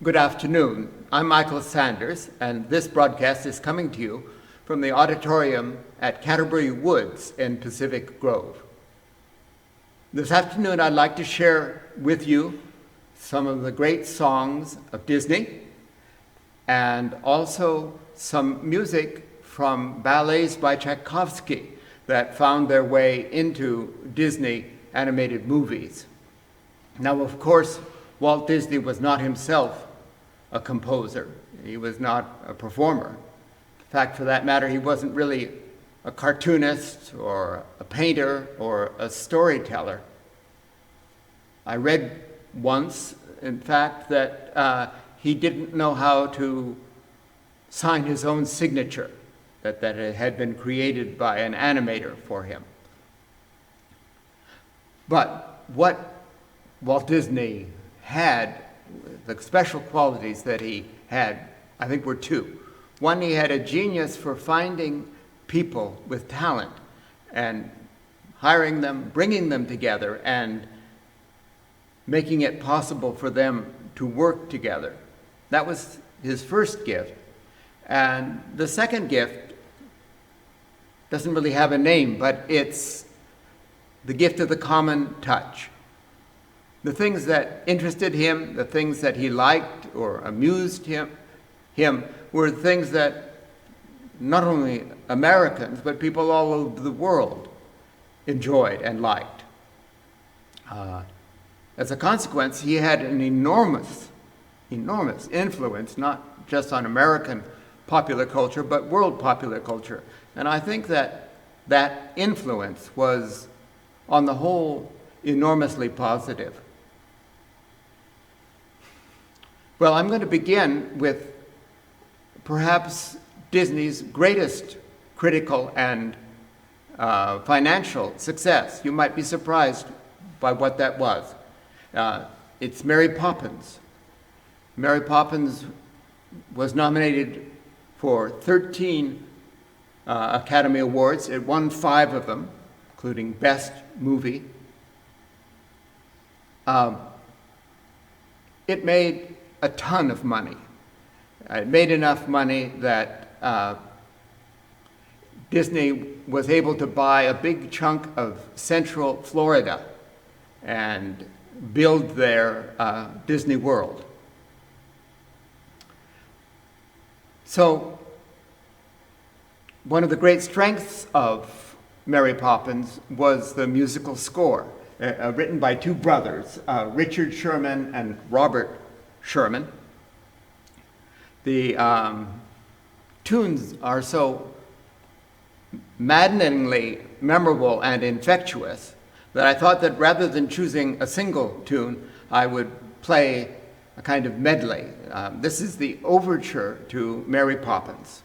Good afternoon. I'm Michael Sanders, and this broadcast is coming to you from the auditorium at Canterbury Woods in Pacific Grove. This afternoon, I'd like to share with you some of the great songs of Disney and also some music from ballets by Tchaikovsky that found their way into Disney animated movies. Now, of course, Walt Disney was not himself a composer. He was not a performer. In fact, for that matter, he wasn't really a cartoonist or a painter or a storyteller. I read once, in fact, that he didn't know how to sign his own signature, that it had been created by an animator for him. But what Walt Disney had, the special qualities that he had, I think were two. One, he had a genius for finding people with talent and hiring them, bringing them together, and making it possible for them to work together. That was his first gift. And the second gift doesn't really have a name, but it's the gift of the common touch. The things that interested him, the things that he liked or amused him were things that not only Americans, but people all over the world enjoyed and liked. As a consequence, he had an enormous influence, not just on American popular culture, but world popular culture. And I think that influence was, on the whole, enormously positive. Well, I'm going to begin with perhaps Disney's greatest critical and financial success. You might be surprised by what that was. It's Mary Poppins. Mary Poppins was nominated for 13 Academy Awards. It won 5 of them, including Best Movie. It made a ton of money. It made enough money that Disney was able to buy a big chunk of Central Florida and build their Disney World. So, one of the great strengths of Mary Poppins was the musical score, written by 2 brothers, Richard Sherman and Robert Sherman. The tunes are so maddeningly memorable and infectious that I thought that rather than choosing a single tune, I would play a kind of medley. This is the overture to Mary Poppins.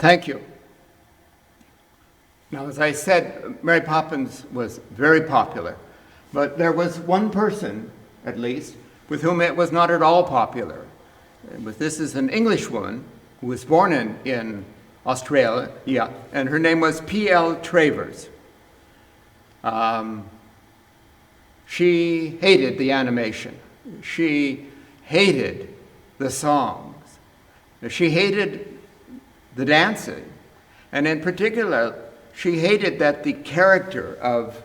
Thank you. Now, as I said, Mary Poppins was very popular, but there was one person, at least, with whom it was not at all popular. This is an English woman who was born in Australia, and her name was P.L. Travers. She hated the animation. She hated the songs. She hated the dancing. And in particular, she hated that the character of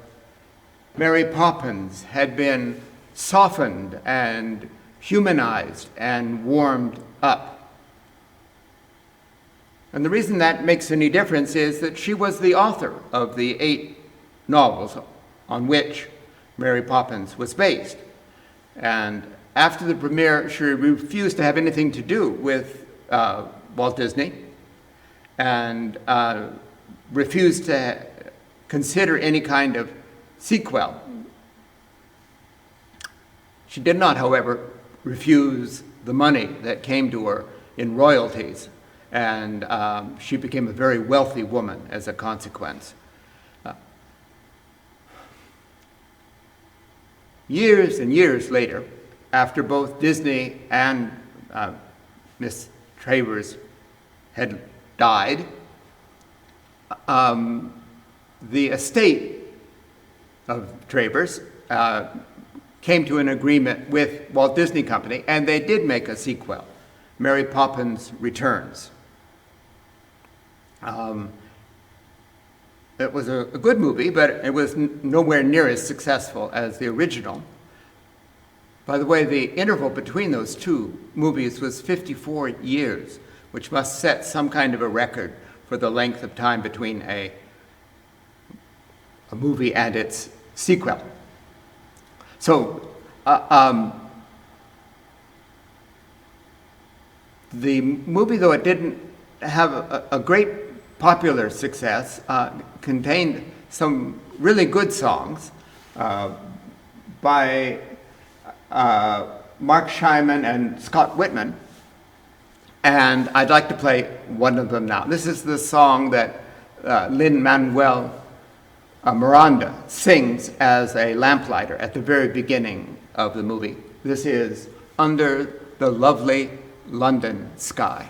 Mary Poppins had been softened and humanized and warmed up. And the reason that makes any difference is that she was the author of the 8 novels on which Mary Poppins was based. And after the premiere, she refused to have anything to do with Walt Disney and refused to consider any kind of sequel. She did not, however, refuse the money that came to her in royalties, and she became a very wealthy woman as a consequence. Years and years later, after both Disney and Miss Travers had died, the estate of Travers came to an agreement with Walt Disney Company, and they did make a sequel, Mary Poppins Returns. It was a good movie, but it was nowhere near as successful as the original. By the way, the interval between those 2 movies was 54 years, which must set some kind of a record for the length of time between a movie and its sequel. So, the movie, though it didn't have a great popular success, contained some really good songs by Mark Shyman and Scott Whitman, and I'd like to play one of them now. This is the song that Lin-Manuel Miranda sings as a lamplighter at the very beginning of the movie. This is Under the Lovely London Sky.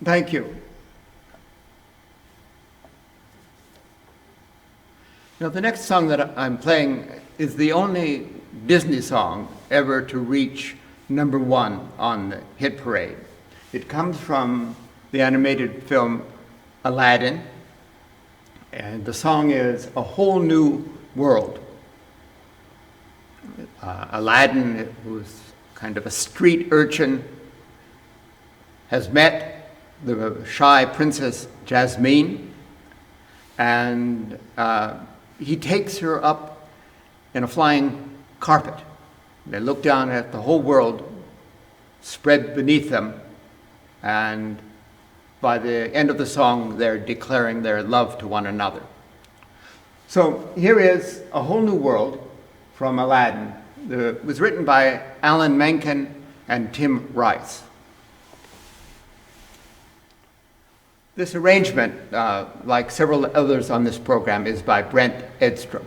Thank you. Now, the next song that I'm playing is the only Disney song ever to reach #1 on the hit parade. It comes from the animated film Aladdin, and the song is A Whole New World. Aladdin, who's kind of a street urchin, has met the shy princess Jasmine, and he takes her up in a flying carpet. They look down at the whole world spread beneath them, and by the end of the song, they're declaring their love to one another. So here is A Whole New World from Aladdin. It was written by Alan Menken and Tim Rice. This arrangement, like several others on this program, is by Brent Edstrom.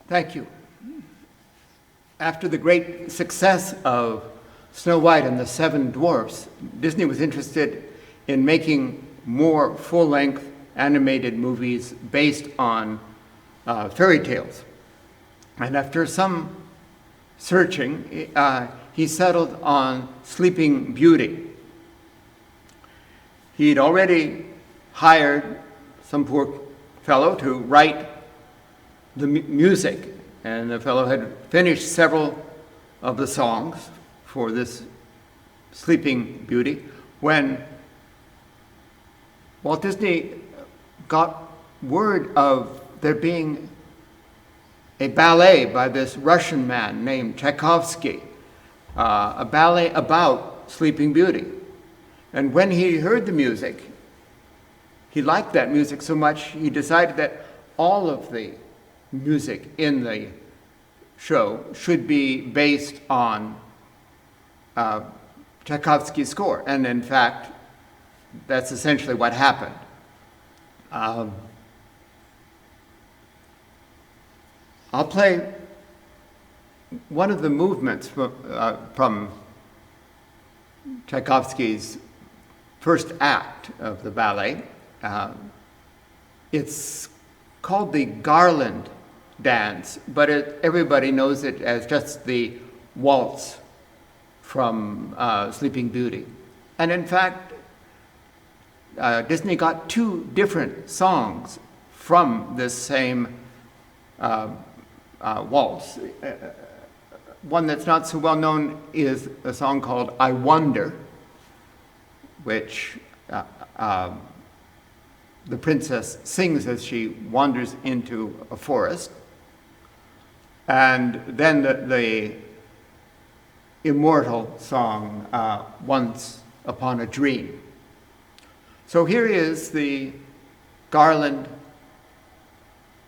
Thank you. After the great success of Snow White and the Seven Dwarfs, Disney was interested in making more full-length animated movies based on fairy tales. And after some searching, he settled on Sleeping Beauty. He'd already hired some poor fellow to write the music, and the fellow had finished several of the songs for this Sleeping Beauty when Walt Disney got word of there being a ballet by this Russian man named Tchaikovsky, a ballet about Sleeping Beauty. And when he heard the music, he liked that music so much, he decided that all of the music in the show should be based on Tchaikovsky's score. And in fact, that's essentially what happened. I'll play one of the movements from Tchaikovsky's first act of the ballet. It's called the Garland Dance, but everybody knows it as just the waltz from Sleeping Beauty. And in fact, Disney got two different songs from this same waltz. One that's not so well known is a song called I Wonder, which the princess sings as she wanders into a forest. And then the immortal song, Once Upon a Dream. So here is the Garland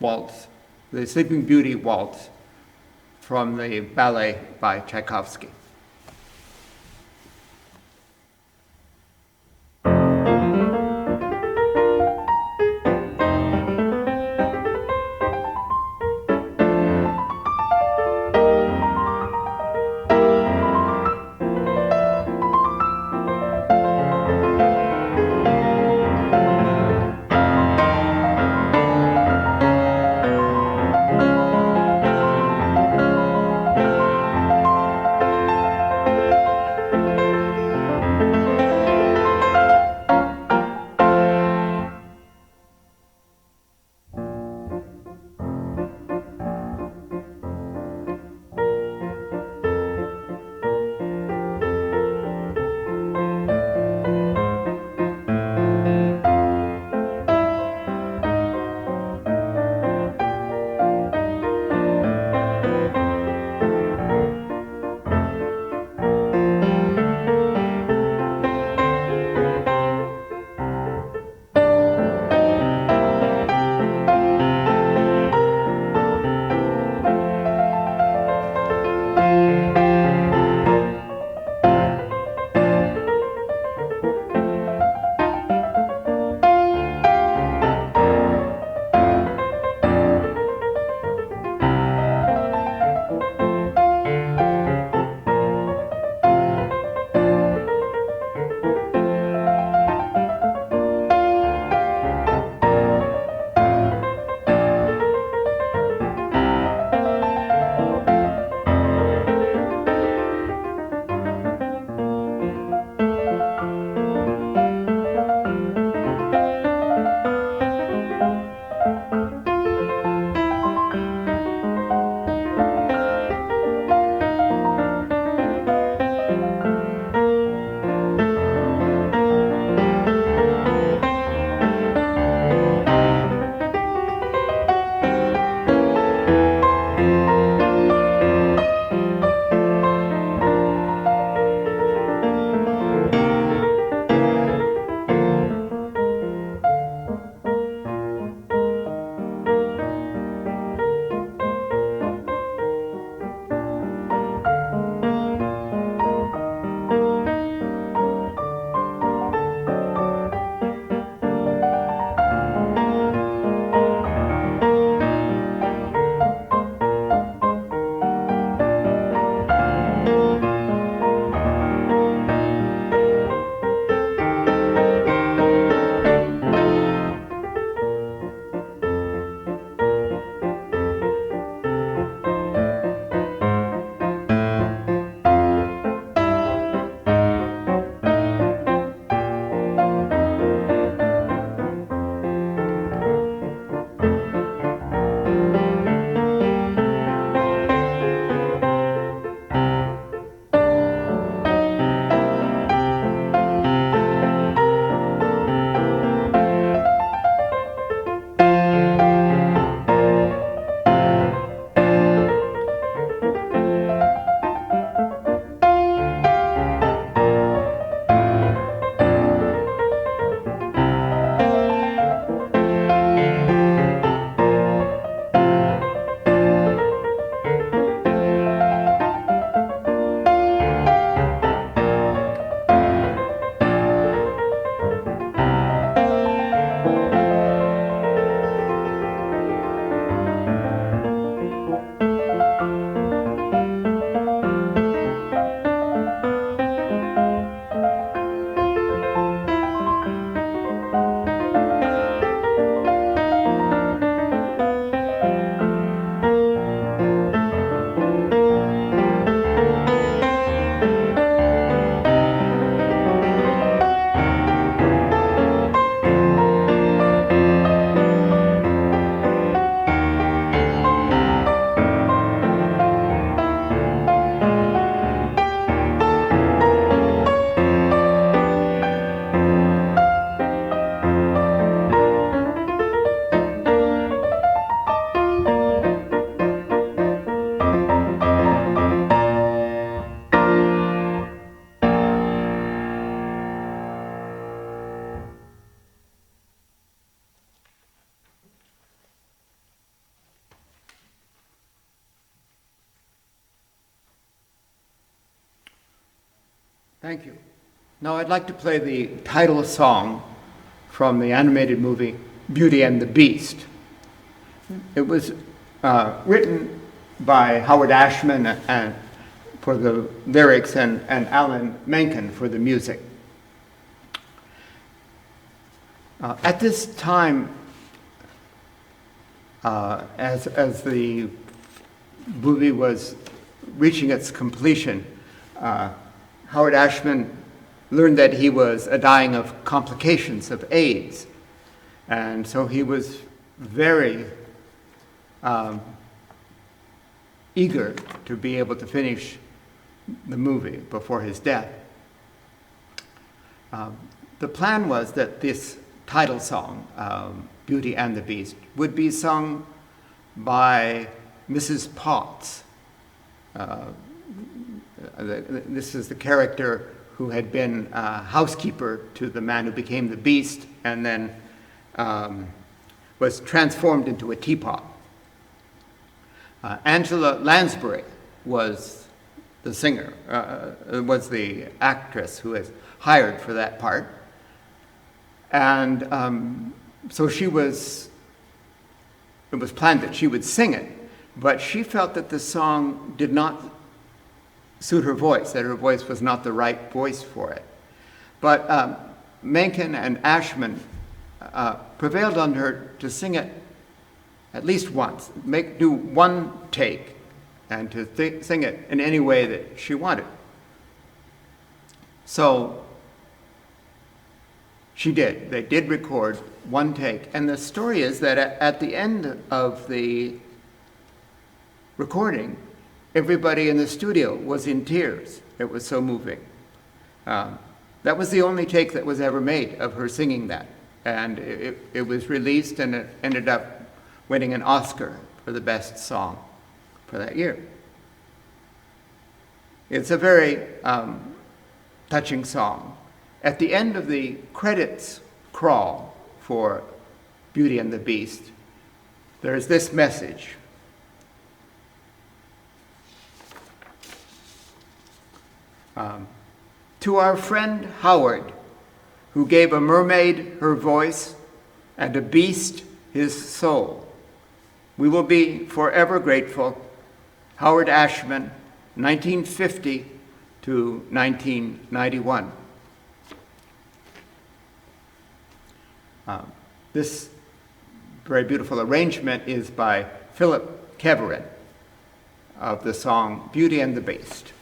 waltz, the Sleeping Beauty waltz from the ballet by Tchaikovsky. Thank you. Now I'd like to play the title song from the animated movie Beauty and the Beast. It was written by Howard Ashman and for the lyrics and Alan Menken for the music. At this time, as the movie was reaching its completion, Howard Ashman learned that he was dying of complications of AIDS. And so he was very eager to be able to finish the movie before his death. The plan was that this title song, Beauty and the Beast, would be sung by Mrs. Potts. This is the character who had been housekeeper to the man who became the Beast and then was transformed into a teapot. Angela Lansbury was the singer, was the actress who was hired for that part. And so it was planned that she would sing it, but she felt that the song did not suit her voice, that her voice was not the right voice for it. But Menken and Ashman prevailed on her to sing it at least once, do one take, and to sing it in any way that she wanted. So she did. They did record one take. And the story is that at the end of the recording, everybody in the studio was in tears. It was so moving. That was the only take that was ever made of her singing that. And it was released, and it ended up winning an Oscar for the best song for that year. It's a very touching song. At the end of the credits crawl for Beauty and the Beast, there's this message. To our friend Howard, who gave a mermaid her voice and a beast his soul, we will be forever grateful. Howard Ashman, 1950 to 1991. This very beautiful arrangement is by Philip Keverin of the song Beauty and the Beast.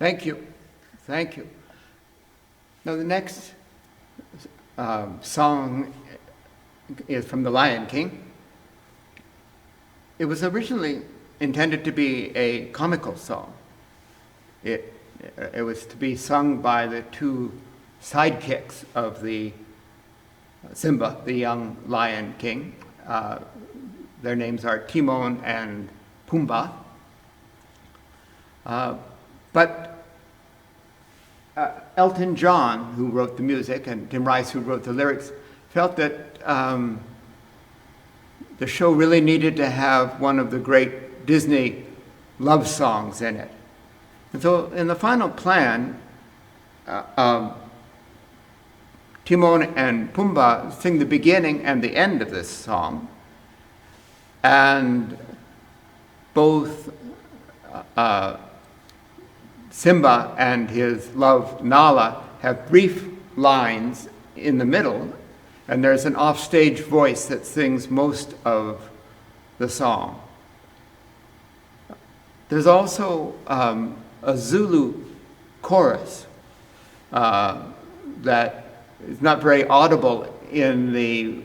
Thank you. Thank you. Now, the next song is from The Lion King. It was originally intended to be a comical song. It was to be sung by the two sidekicks of the Simba, the young Lion King. Their names are Timon and Pumbaa. But Elton John, who wrote the music, and Tim Rice, who wrote the lyrics, felt that the show really needed to have one of the great Disney love songs in it. And so in the final plan, Timon and Pumbaa sing the beginning and the end of this song, and both Simba and his love Nala have brief lines in the middle, and there's an offstage voice that sings most of the song. There's also a Zulu chorus that is not very audible in the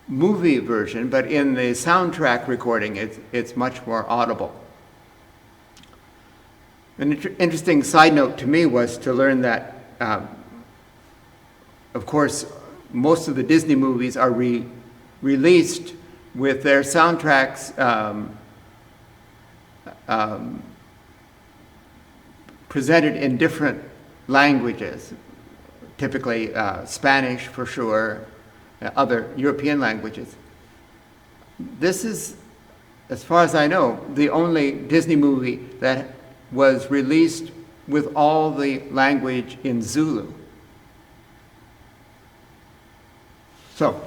movie version, but in the soundtrack recording, it's much more audible. An interesting side note to me was to learn that, of course, most of the Disney movies are released with their soundtracks presented in different languages, typically Spanish for sure, other European languages. This is, as far as I know, the only Disney movie that was released with all the language in Zulu. So,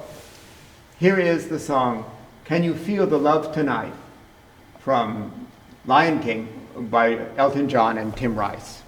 here is the song, Can You Feel the Love Tonight, from Lion King by Elton John and Tim Rice.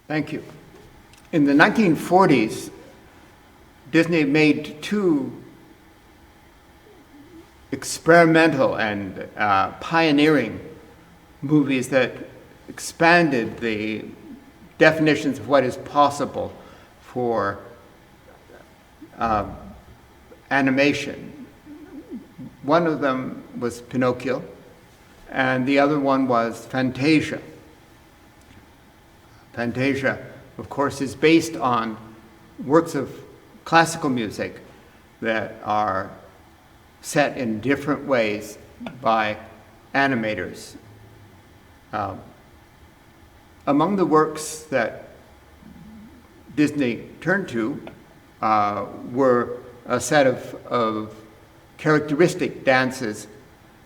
Thank you. In the 1940s, Disney made two experimental and pioneering movies that expanded the definitions of what is possible for animation. One of them was Pinocchio, and the other one was Fantasia. Fantasia, of course, is based on works of classical music that are set in different ways by animators. Among the works that Disney turned to were a set of characteristic dances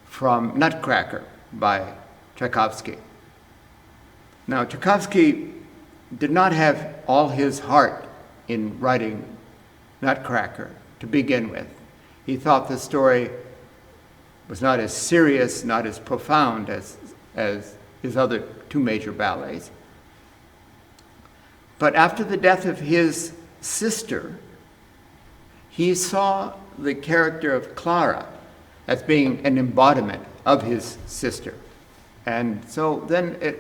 from Nutcracker by Tchaikovsky. Now, Tchaikovsky did not have all his heart in writing Nutcracker to begin with. He thought the story was not as serious, not as profound as his other two major ballets. But after the death of his sister, he saw the character of Clara as being an embodiment of his sister. And so then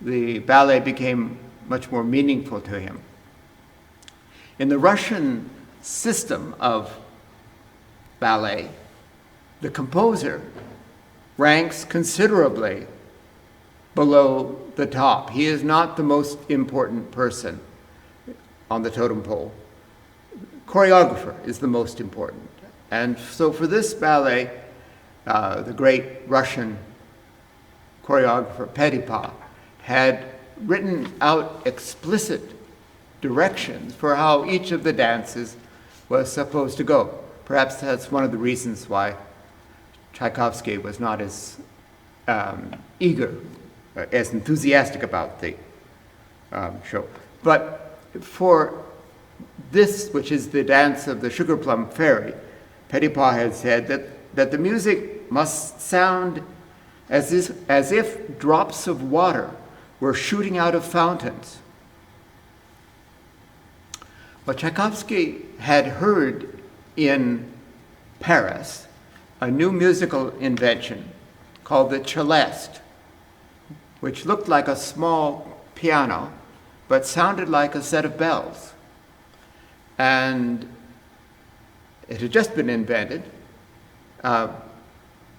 the ballet became much more meaningful to him. In the Russian system of ballet, the composer ranks considerably below the top. He is not the most important person on the totem pole. Choreographer is the most important. And so for this ballet, the great Russian choreographer Petipa had written out explicit directions for how each of the dances was supposed to go. Perhaps that's one of the reasons why Tchaikovsky was not as eager, as enthusiastic about the show. But for this, which is the dance of the Sugar Plum Fairy, Petipa had said that the music must sound as if drops of water were shooting out of fountains. But Tchaikovsky had heard in Paris a new musical invention called the celeste, which looked like a small piano but sounded like a set of bells. And it had just been invented.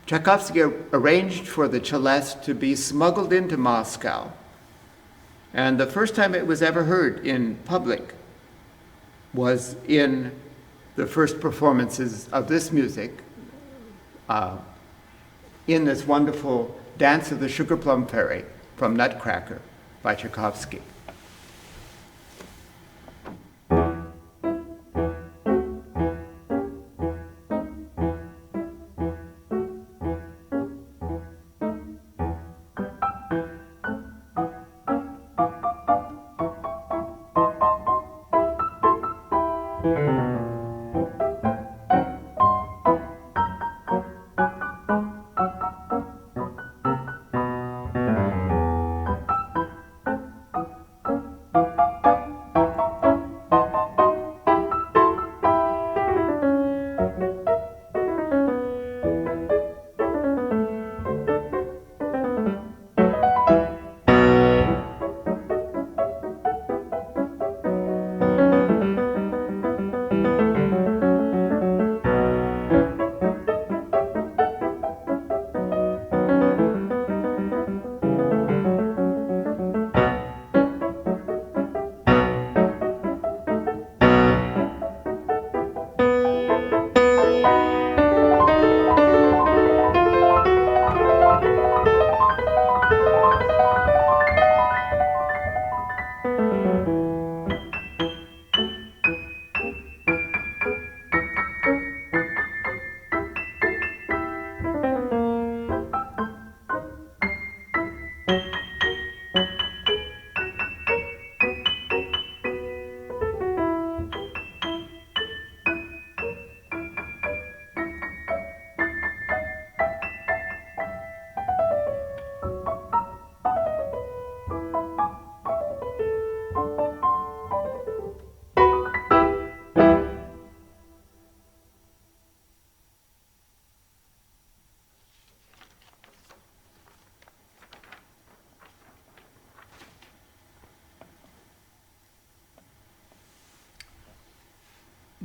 Tchaikovsky arranged for the celeste to be smuggled into Moscow. And the first time it was ever heard in public was in the first performances of this music in this wonderful Dance of the Sugar Plum Fairy from Nutcracker by Tchaikovsky.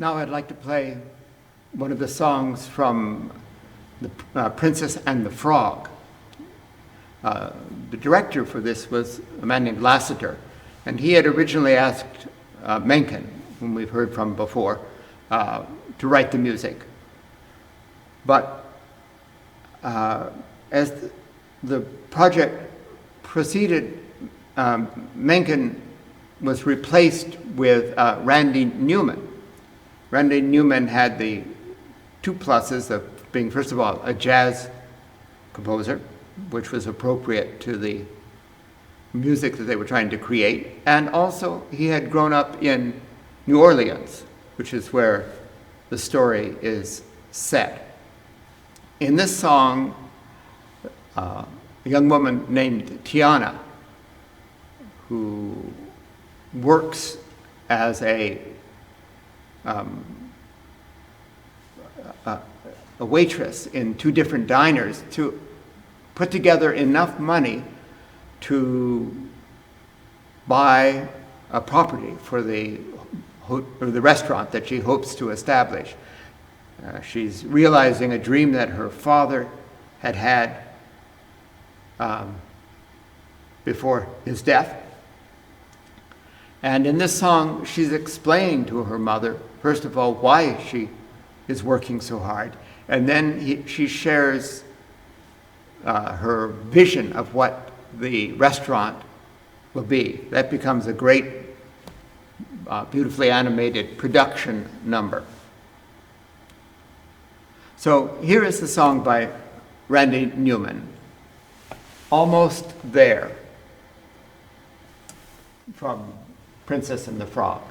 Now I'd like to play one of the songs from the Princess and the Frog. The director for this was a man named Lasseter, and he had originally asked Menken, whom we've heard from before, to write the music. But as the project proceeded, Menken was replaced with Randy Newman. Randy Newman had the two pluses of being, first of all, a jazz composer, which was appropriate to the music that they were trying to create, and also he had grown up in New Orleans, which is where the story is set. In this song, a young woman named Tiana, who works as a waitress in two different diners, to put together enough money to buy a property for the restaurant that she hopes to establish. She's realizing a dream that her father had had before his death. And in this song, she's explaining to her mother, first of all, why she is working so hard. And then she shares her vision of what the restaurant will be. That becomes a great, beautifully animated production number. So here is the song by Randy Newman, Almost There, from Princess and the Frog.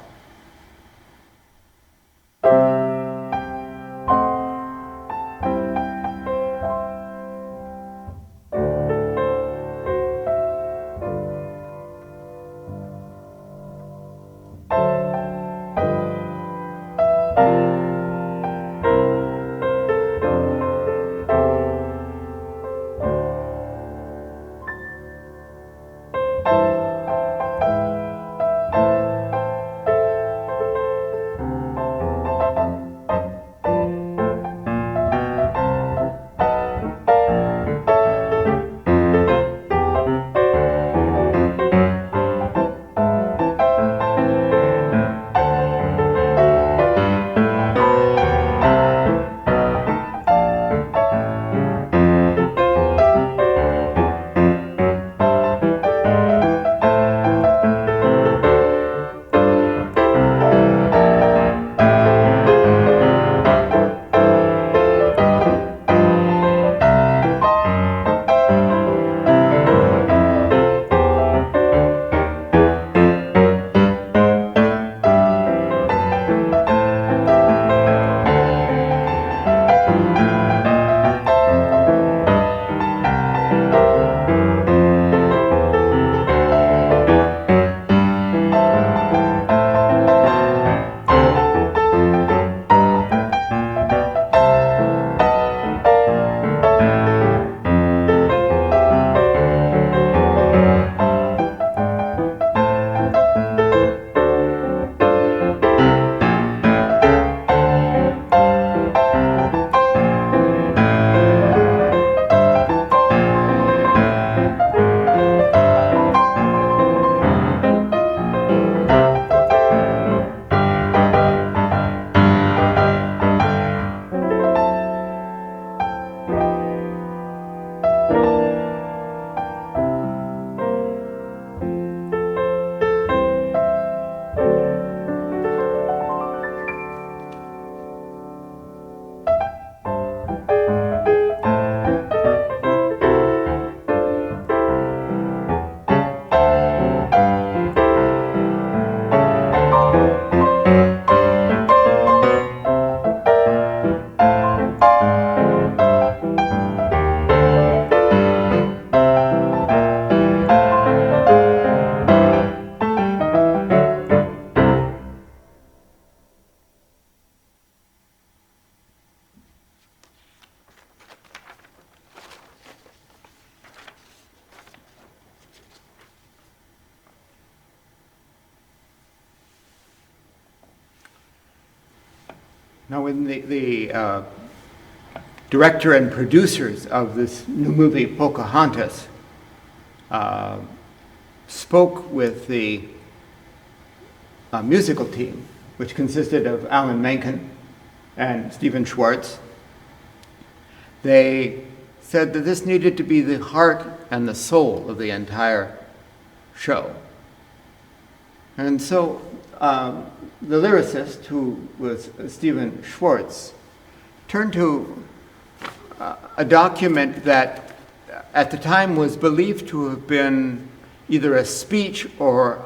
Now, when the director and producers of this new movie, Pocahontas, spoke with the musical team, which consisted of Alan Menken and Stephen Schwartz, they said that this needed to be the heart and the soul of the entire show. And so the lyricist, who was Stephen Schwartz, turned to a document that at the time was believed to have been either a speech or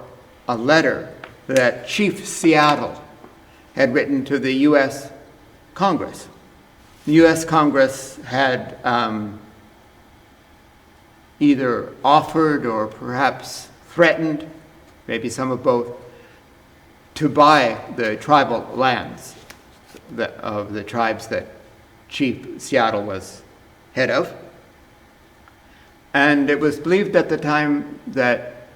a letter that Chief Seattle had written to the U.S. Congress. The U.S. Congress had either offered or perhaps threatened, maybe some of both, to buy the tribal lands of the tribes that Chief Seattle was head of. And it was believed at the time that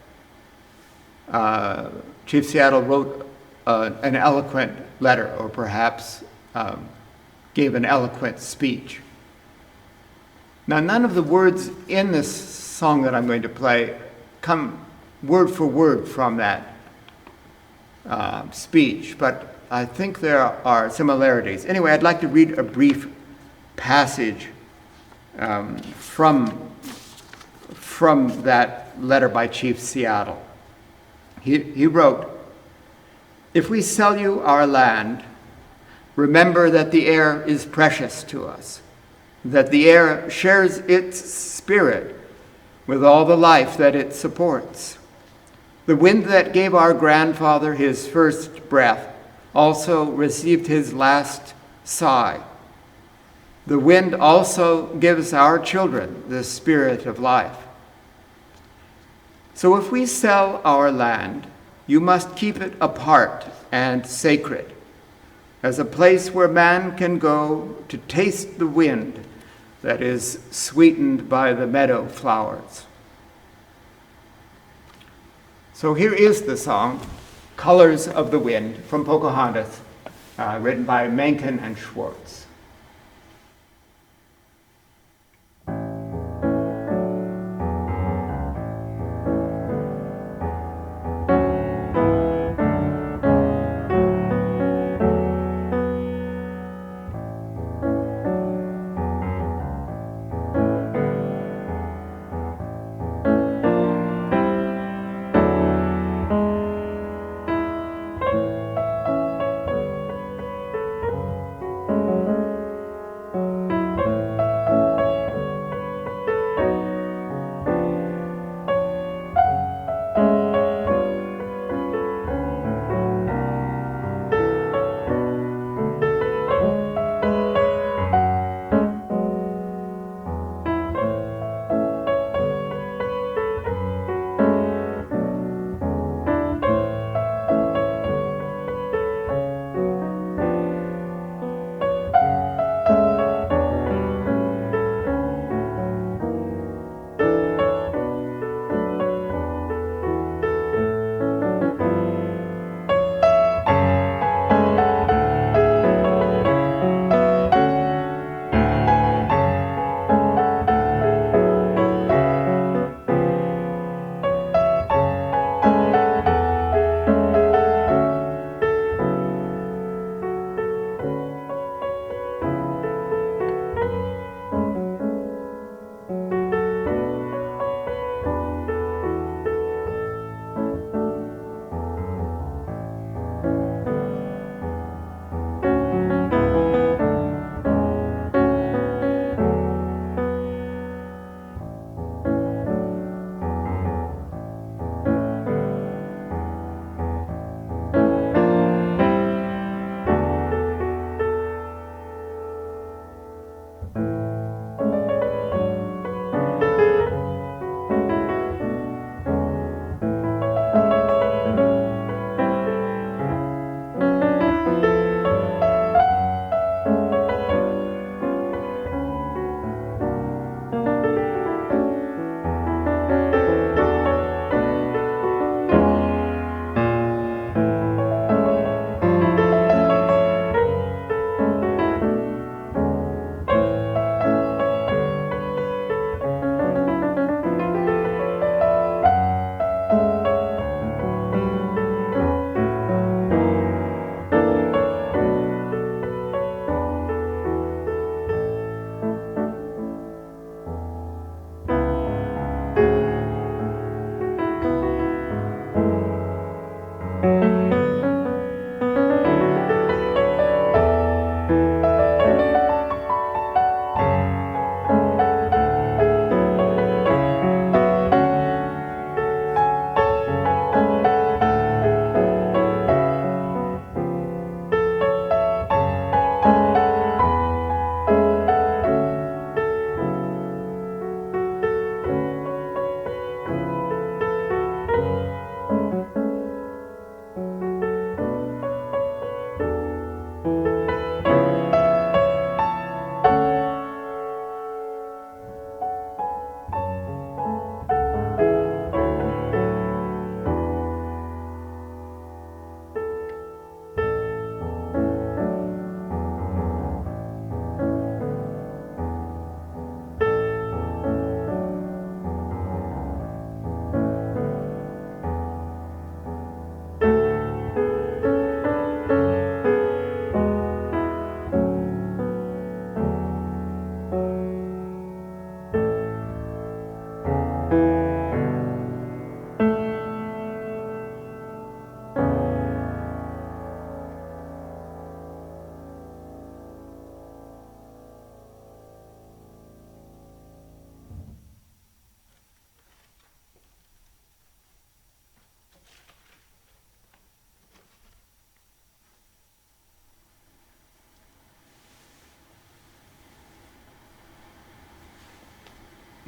Chief Seattle wrote an eloquent letter, or perhaps gave an eloquent speech. Now, none of the words in this song that I'm going to play come word for word from that speech, but I think there are similarities. Anyway, I'd like to read a brief passage from that letter by Chief Seattle. He wrote, "If we sell you our land, remember that the air is precious to us, that the air shares its spirit with all the life that it supports. The wind that gave our grandfather his first breath also received his last sigh. The wind also gives our children the spirit of life. So if we sell our land, you must keep it apart and sacred, as a place where man can go to taste the wind that is sweetened by the meadow flowers." So here is the song, Colors of the Wind, from Pocahontas, written by Menken and Schwartz.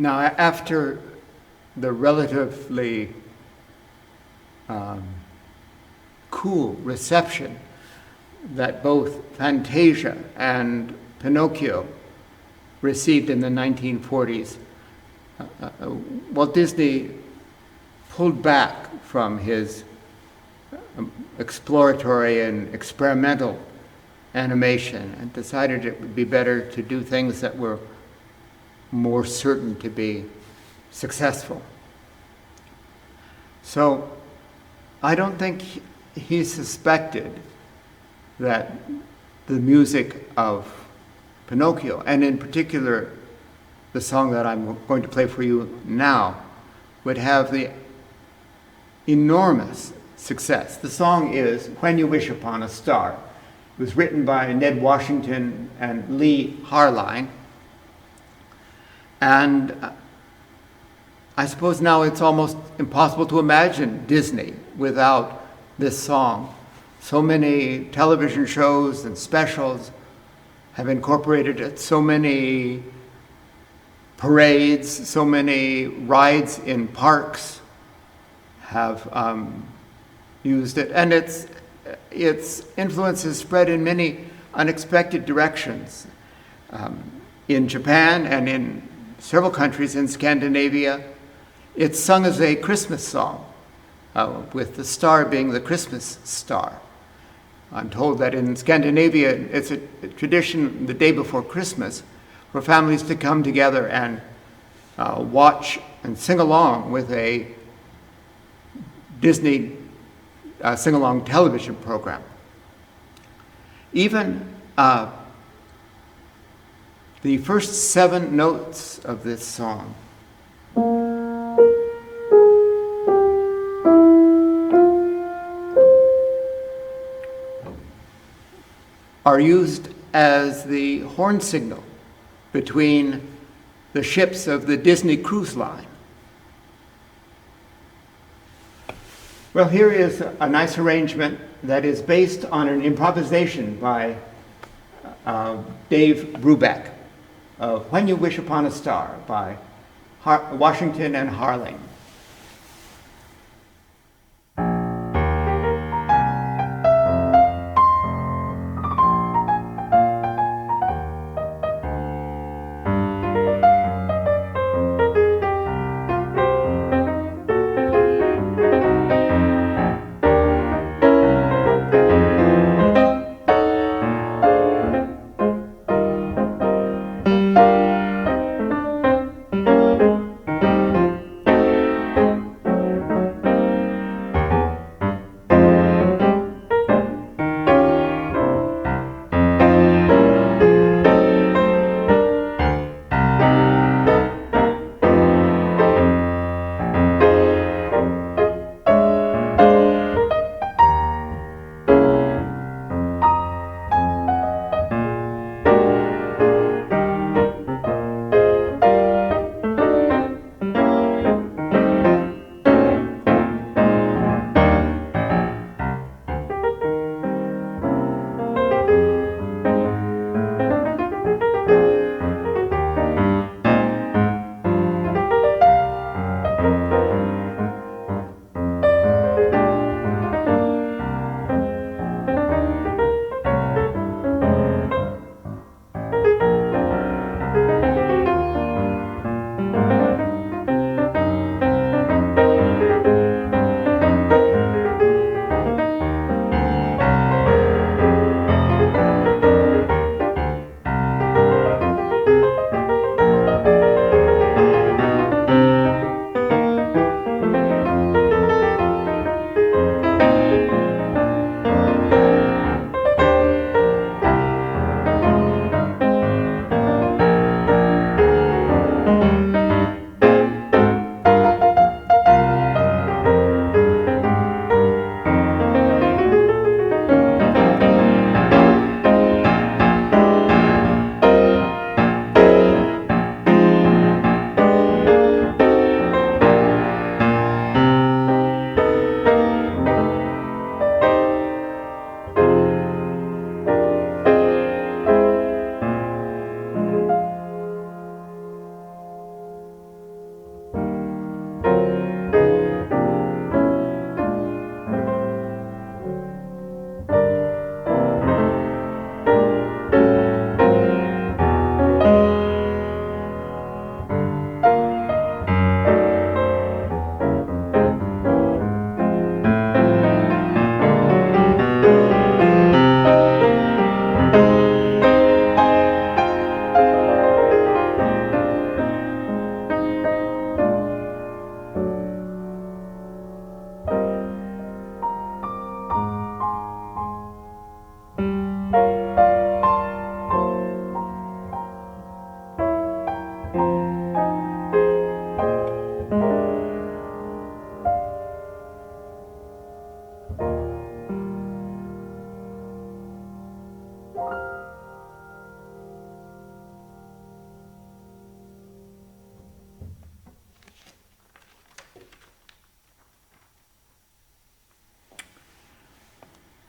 Now, after the relatively cool reception that both Fantasia and Pinocchio received in the 1940s, Walt Disney pulled back from his exploratory and experimental animation and decided it would be better to do things that were more certain to be successful. So I don't think he suspected that the music of Pinocchio, and in particular the song that I'm going to play for you now, would have the enormous success. The song is When You Wish Upon a Star. It was written by Ned Washington and Lee Harline. And I suppose now it's almost impossible to imagine Disney without this song. So many television shows and specials have incorporated it, so many parades, so many rides in parks have used it, and its influence is spread in many unexpected directions. In Japan and in several countries in Scandinavia, it's sung as a Christmas song, with the star being the Christmas star. I'm told that in Scandinavia, it's a tradition the day before Christmas for families to come together and watch and sing along with a Disney sing-along television program. Even the first 7 notes of this song are used as the horn signal between the ships of the Disney Cruise Line. Well, here is a nice arrangement that is based on an improvisation by Dave Brubeck of When You Wish Upon a Star by Washington and Harline.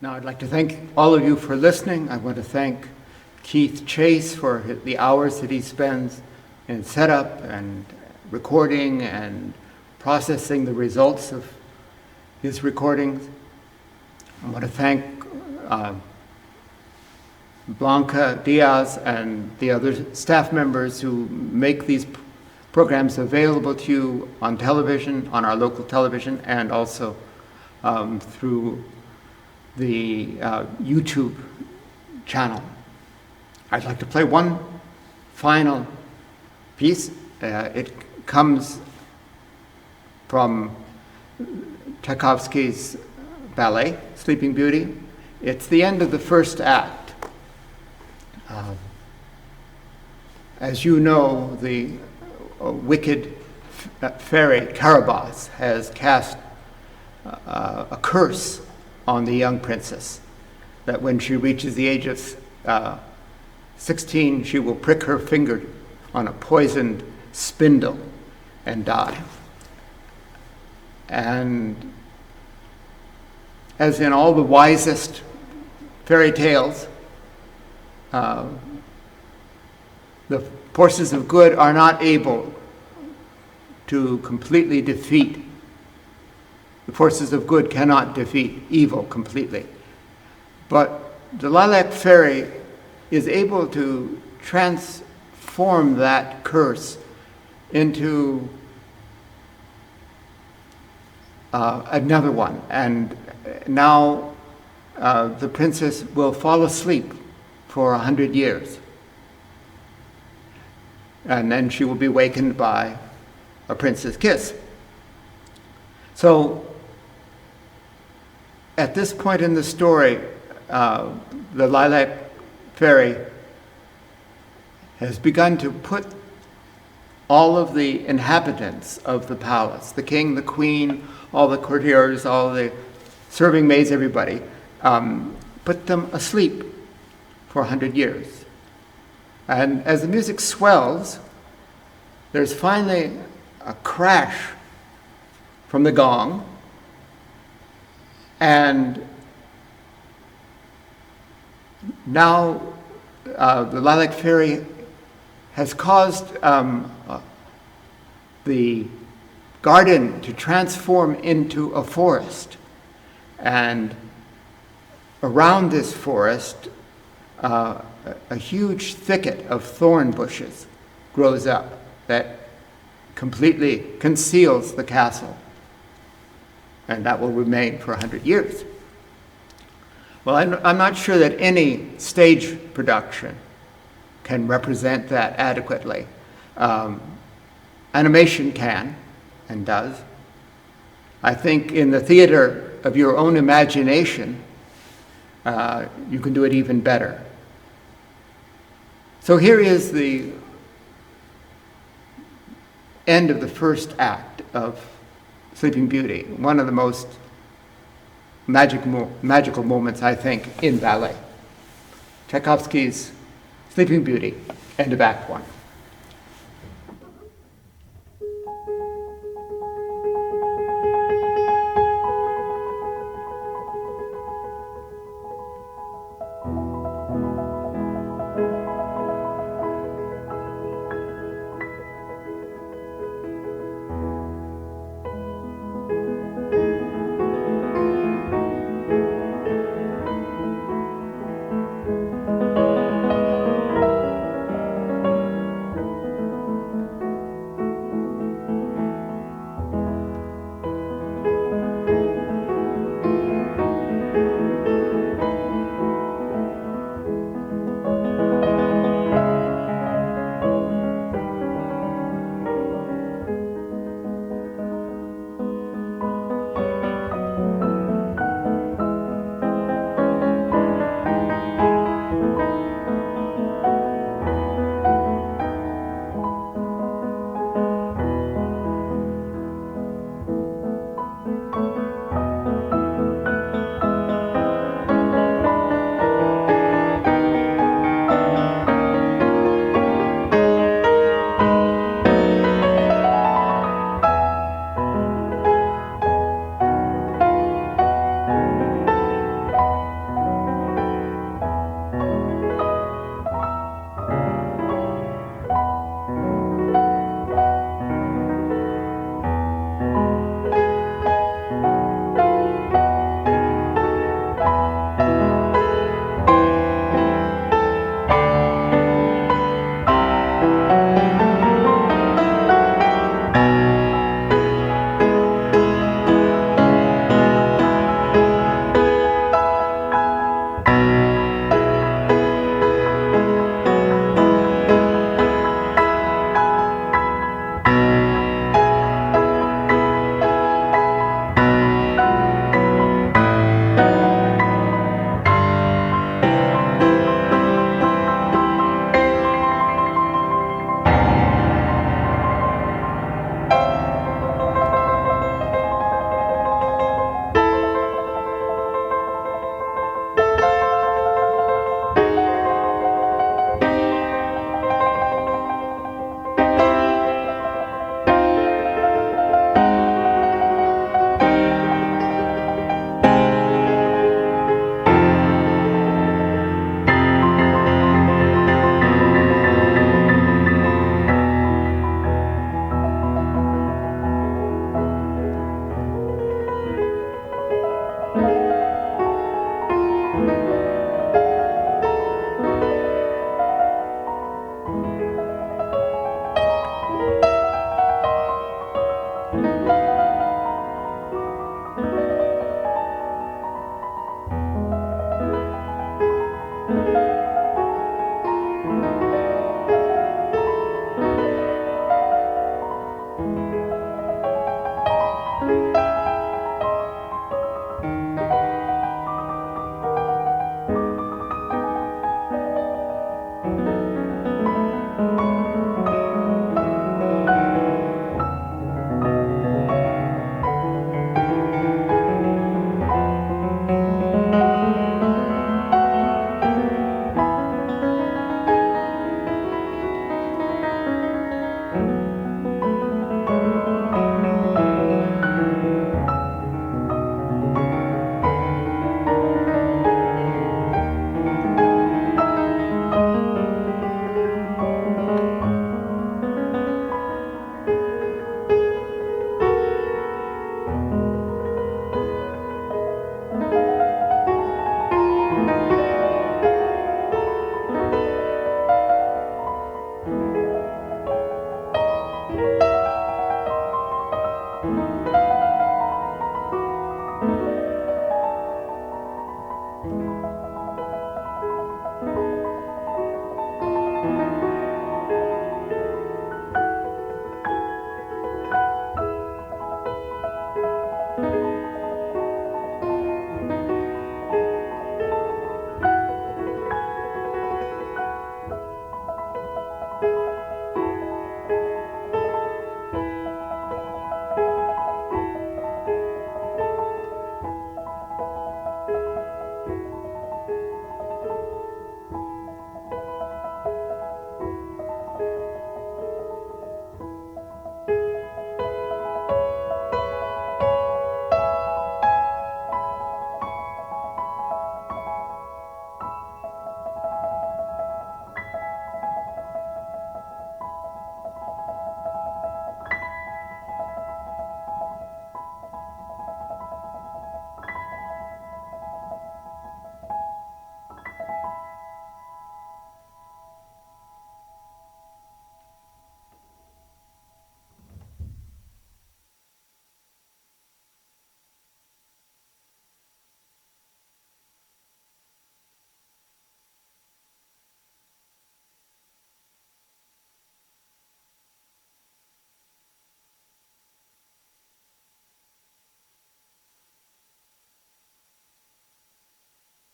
Now, I'd like to thank all of you for listening. I want to thank Keith Chase for the hours that he spends in setup and recording and processing the results of his recordings. I want to thank Blanca Diaz and the other staff members who make these programs available to you on television, on our local television, and also through the YouTube channel. I'd like to play one final piece. It comes from Tchaikovsky's ballet, Sleeping Beauty. It's the end of the first act. As you know, the wicked fairy Caraboss has cast a curse on the young princess, that when she reaches the age of 16, she will prick her finger on a poisoned spindle and die. And as in all the wisest fairy tales, the forces of good are not able to completely defeat. The forces of good cannot defeat evil completely. But the Lilac Fairy is able to transform that curse into another one. And now the princess will fall asleep for 100 years. And then she will be wakened by a prince's kiss. So at this point in the story, the Lilac Fairy has begun to put all of the inhabitants of the palace, the king, the queen, all the courtiers, all the serving maids, everybody, put them asleep for 100 years. And as the music swells, there's finally a crash from the gong, and now the Lilac Fairy has caused the garden to transform into a forest. And around this forest, a huge thicket of thorn bushes grows up that completely conceals the castle. And that will remain for 100 years. Well, I'm not sure that any stage production can represent that adequately. Animation can and does. I think in the theater of your own imagination, you can do it even better. So here is the end of the first act of Sleeping Beauty, one of the most magical moments, I think, in ballet. Tchaikovsky's Sleeping Beauty, end of Act 1.